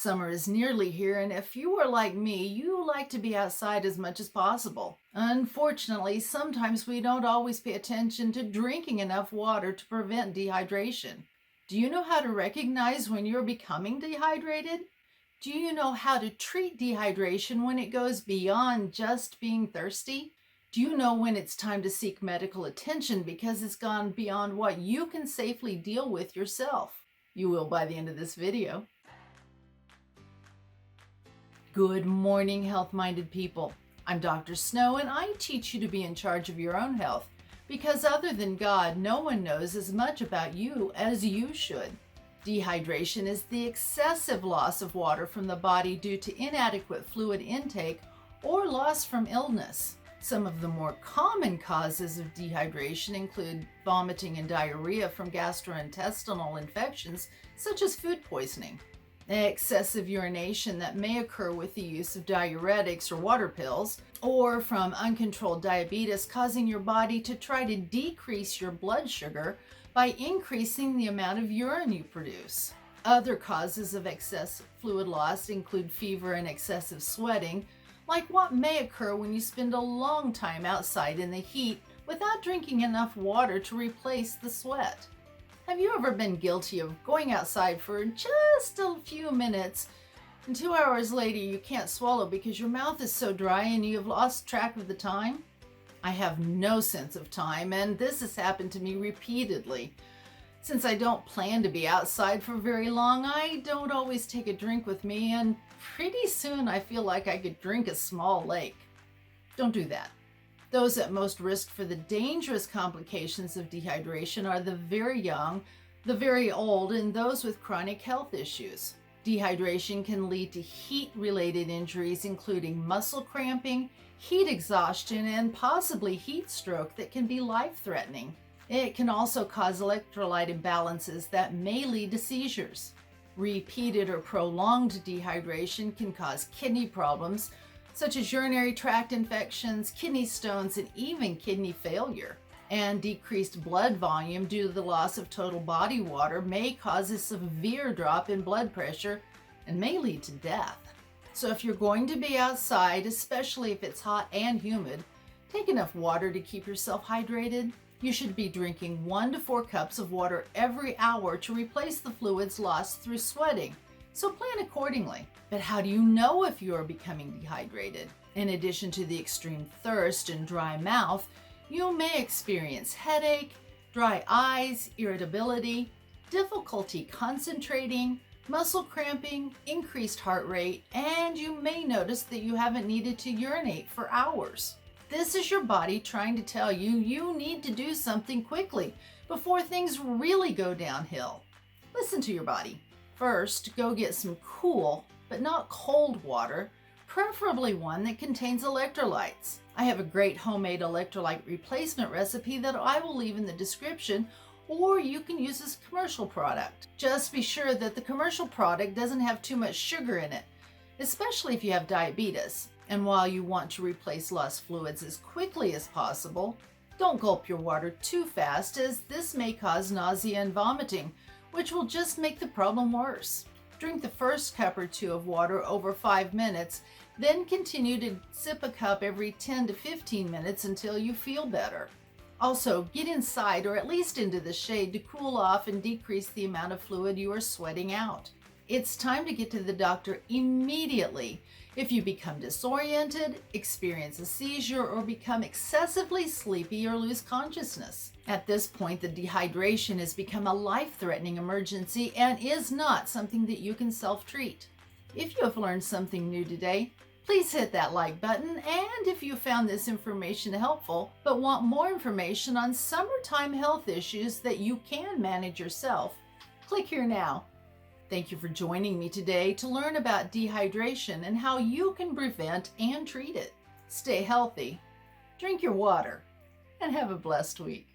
Summer is nearly here, and if you are like me, you like to be outside as much as possible. Unfortunately, sometimes we don't always pay attention to drinking enough water to prevent dehydration. Do you know how to recognize when you're becoming dehydrated? Do you know how to treat dehydration when it goes beyond just being thirsty? Do you know when it's time to seek medical attention because it's gone beyond what you can safely deal with yourself? You will by the end of this video. Good morning, health-minded people. I'm Dr. Snow, and I teach you to be in charge of your own health because other than God, no one knows as much about you as you should. Dehydration is the excessive loss of water from the body due to inadequate fluid intake or loss from illness. Some of the more common causes of dehydration include vomiting and diarrhea from gastrointestinal infections, such as food poisoning. Excessive urination that may occur with the use of diuretics or water pills, or from uncontrolled diabetes causing your body to try to decrease your blood sugar by increasing the amount of urine you produce. Other causes of excess fluid loss include fever and excessive sweating, like what may occur when you spend a long time outside in the heat without drinking enough water to replace the sweat. Have you ever been guilty of going outside for just a few minutes and 2 hours later you can't swallow because your mouth is so dry and you have lost track of the time? I have no sense of time, and this has happened to me repeatedly. Since I don't plan to be outside for very long, I don't always take a drink with me, and pretty soon I feel like I could drink a small lake. Don't do that. Those at most risk for the dangerous complications of dehydration are the very young, the very old, and those with chronic health issues. Dehydration can lead to heat-related injuries, including muscle cramping, heat exhaustion, and possibly heat stroke that can be life-threatening. It can also cause electrolyte imbalances that may lead to seizures. Repeated or prolonged dehydration can cause kidney problems, such as urinary tract infections, kidney stones, and even kidney failure. And decreased blood volume due to the loss of total body water may cause a severe drop in blood pressure and may lead to death. So if you're going to be outside, especially if it's hot and humid, take enough water to keep yourself hydrated. You should be drinking 1 to 4 cups of water every hour to replace the fluids lost through sweating. So plan accordingly. But how do you know if you are becoming dehydrated? In addition to the extreme thirst and dry mouth, you may experience headache, dry eyes, irritability, difficulty concentrating, muscle cramping, increased heart rate, and you may notice that you haven't needed to urinate for hours. This is your body trying to tell you you need to do something quickly before things really go downhill. Listen to your body. First, go get some cool, but not cold water, preferably one that contains electrolytes. I have a great homemade electrolyte replacement recipe that I will leave in the description, or you can use this commercial product. Just be sure that the commercial product doesn't have too much sugar in it, especially if you have diabetes. And while you want to replace lost fluids as quickly as possible, don't gulp your water too fast, as this may cause nausea and vomiting, which will just make the problem worse. Drink the first cup or 2 of water over 5 minutes, then continue to sip a cup every 10 to 15 minutes until you feel better. Also, get inside or at least into the shade to cool off and decrease the amount of fluid you are sweating out. It's time to get to the doctor immediately if you become disoriented, experience a seizure, or become excessively sleepy or lose consciousness. At this point, the dehydration has become a life-threatening emergency and is not something that you can self-treat. If you have learned something new today, please hit that like button, and if you found this information helpful but want more information on summertime health issues that you can manage yourself, click here now. Thank you for joining me today to learn about dehydration and how you can prevent and treat it. Stay healthy, drink your water, and have a blessed week.